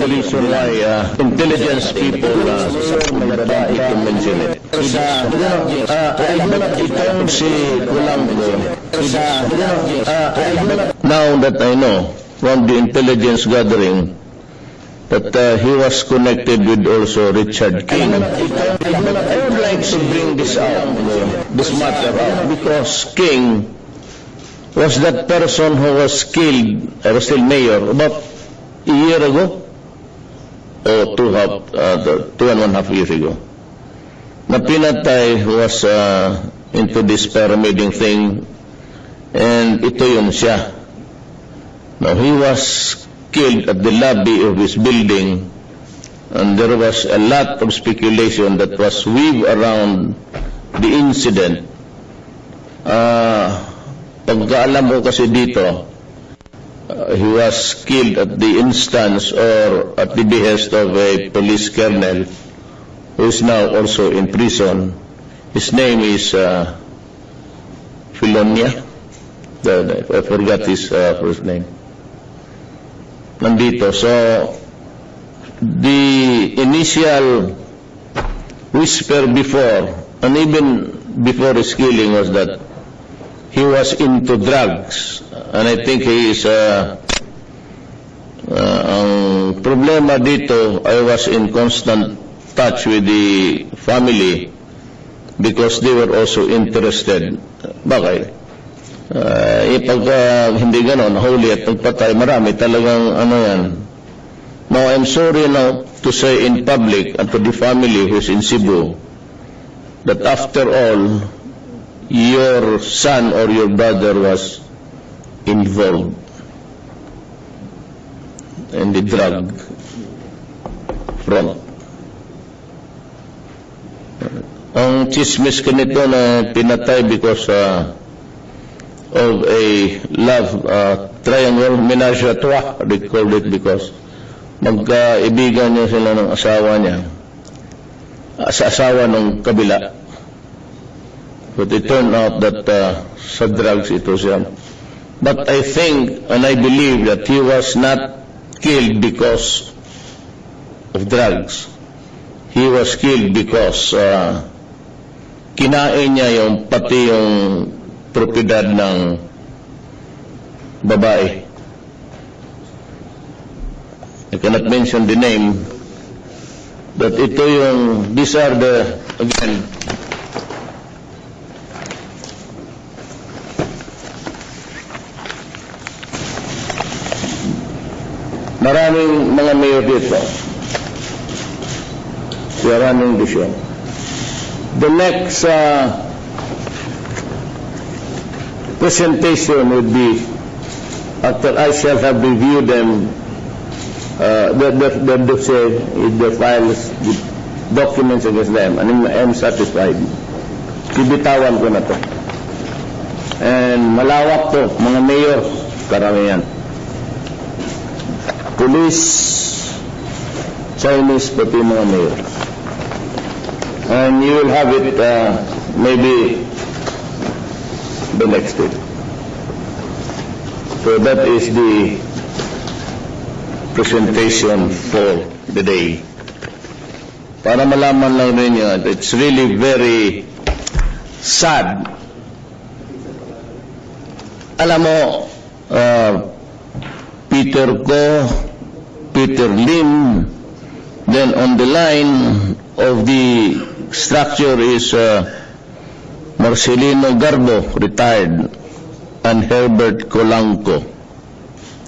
reason why intelligence people can mention it. Itong si Colangco, now that I know from the intelligence gathering that he was connected with also Richard King, I would like to bring this out, this matter out, because King was that person who was killed, I was still mayor, about a year ago, or 2.5 years ago. Na pinatay was into this pyramiding thing, and ito yun siya. Now, he was killed at the lobby of his building, and there was a lot of speculation that was weaved around the incident. Pagkaalam mo kasi dito, he was killed at the instance or at the behest of a police colonel who is now also in prison. His name is Philonia. I forgot his first name. Nandito. So, the initial whisper before, and even before his killing, was that he was into drugs. And I think he is, ang problema dito, I was in constant touch with the family because they were also interested. Bakit? Pag hindi ganon, huli at nagpatay, marami talagang ano yan. Now, I'm sorry now to say in public and to the family who is in Cebu that after all, your son or your brother was involved in the drug front. Ang chismis ka nito na pinatay because of a love triangle, menage a trois, they called it, because magkaibigan niya sila ng asawa niya, sa asawa ng kabila. But it turned out that sa drugs ito siya. But I think and I believe that he was not killed because of drugs. He was killed because kinain niya pati yung propiedad ng babae. I cannot mention the name, but ito yung, these are the, again, maraming mga mayor dito. Maraming disyon. The next presentation would be after I shall have reviewed them, the files, the documents against them, and I'm satisfied. Bibitawan ko na to. And malawak to, mga mayor, karamihan. Police, Chinese, pati mga mayor. And you will have it maybe the next week. So that is the presentation for the day. Para malaman lang ninyo, it's really very sad. Alam mo, Peter Ko, Peter Lim, then on the line of the structure is Marcelino Garbo, retired, and Herbert Colangco.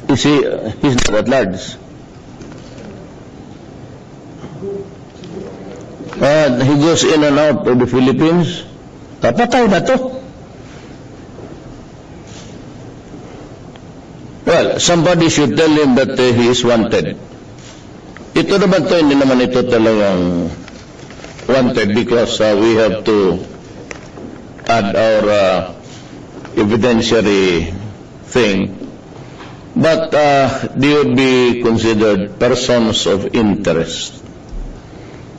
He's not at large. He goes in and out of the Philippines. Kapatay na to. Well, somebody should tell him that he is wanted. Ito naman to, hindi naman ito talagang wanted because we have to add our evidentiary thing. But they would be considered persons of interest.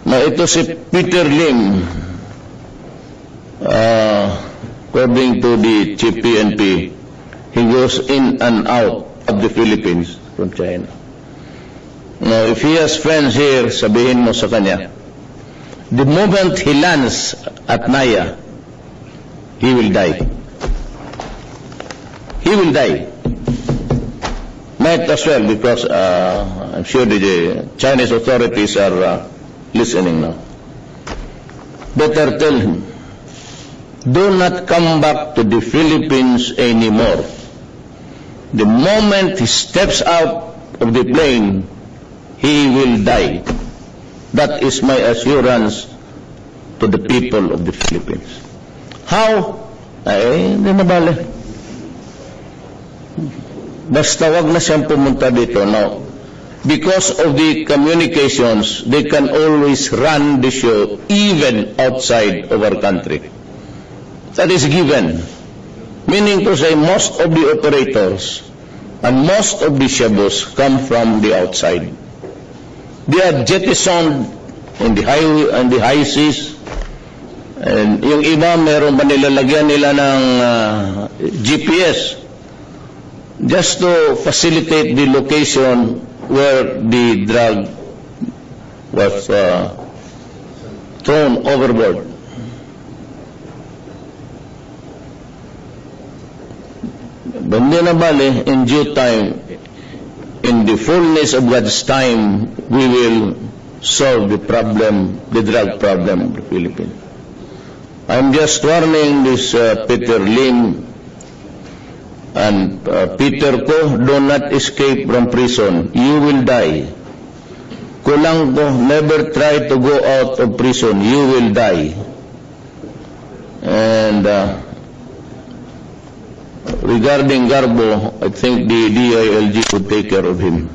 Now, ito si Peter Lim, according to the Chief PNP, he goes in and out of the Philippines from China. Now, if he has friends here, sabihin mo sa kanya, the moment he lands at Naya, he will die. He will die. Might as well, because I'm sure the Chinese authorities are listening now. Better tell him, do not come back to the Philippines anymore. The moment he steps out of the plane, he will die. That is my assurance to the people of the Philippines. How? Ay, hindi na bale. Basta wag na siyang pumunta dito. Now, because of the communications, they can always run the show even outside of our country. That is given. Meaning to say, most of the operators and most of the shabos come from the outside. They are jettisoned in the high seas. And yung iba, meron ba nilalagyan nila ng GPS just to facilitate the location where the drug was thrown overboard. Hindi na bale, in due time, in the fullness of God's time, we will solve the problem, the drug problem of the Philippines. I'm just warning this Peter Lim and Peter Ko, do not escape from prison. You will die. Kulang ko, never try to go out of prison. You will die. And regarding Garbo, I think the DILG would take care of him.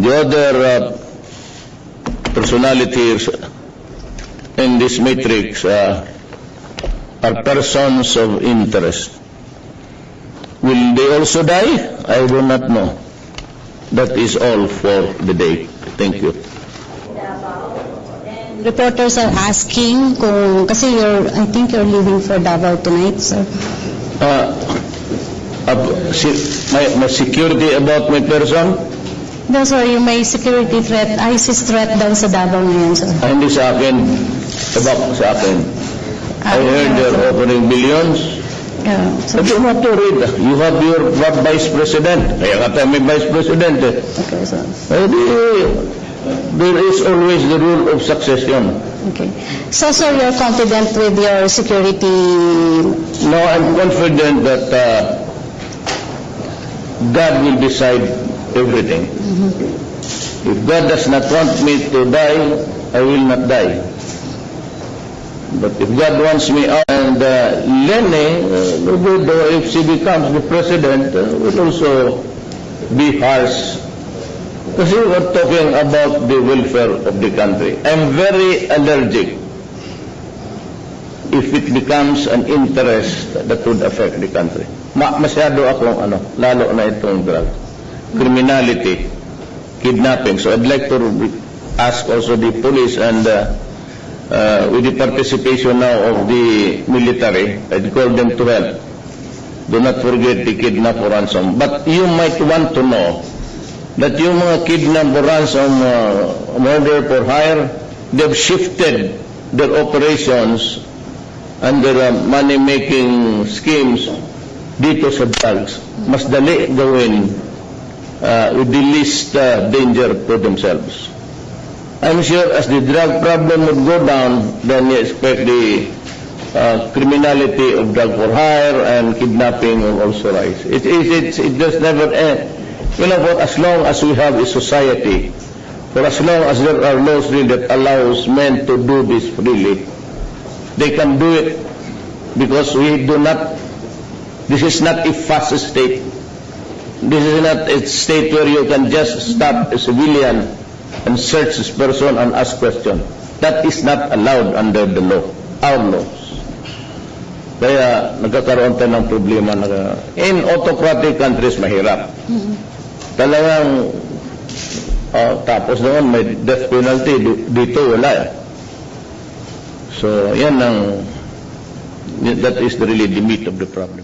The other personalities in this matrix are persons of interest. Will they also die? I do not know. That is all for the day. Thank you. Reporters are asking kung, kasi I think you're leaving for Davao tonight, sir. My security about my person? No, sir, yung may security threat, ISIS threat daw sa Davao ngayon, sir. Hindi sa akin. About sa akin. I heard they're offering billions. So, I do not to read. You have your vice president. Kaya ka tayo may vice president. okay, sir. There is always the rule of succession. Okay. So, sir, you're confident with your security? No, I'm confident that God will decide everything. If God does not want me to die, I will not die. But if God wants me out, and Lene, if she becomes the president, will also be harsh. Kasi we're talking about the welfare of the country. I'm very allergic if it becomes an interest that would affect the country. Masyado akong lalo na itong drug. Criminality, kidnapping. So I'd like to ask also the police and with the participation now of the military, I'd call them to help. Do not forget the kidnap or ransom. But you might want to know that yung mga kidnap or ransom, murder for hire, they've shifted their operations and their money-making schemes dito sa drugs. Mas dali gawin with the least danger to themselves. I'm sure as the drug problem would go down, then you expect the criminality of drug for hire and kidnapping will also rise. It just never ends. You know what, as long as we have a society, for as long as there are laws that allows men to do this freely, they can do it because we do not, this is not a fast state. This is not a state where you can just stop a civilian and search this person and ask questions. That is not allowed under the law, our laws. Kaya nagkakaroon tayo ng problema na in autocratic countries mahirap. Talagang tapos naman may death penalty, dito wala. So yan ang, that is really the meat of the problem.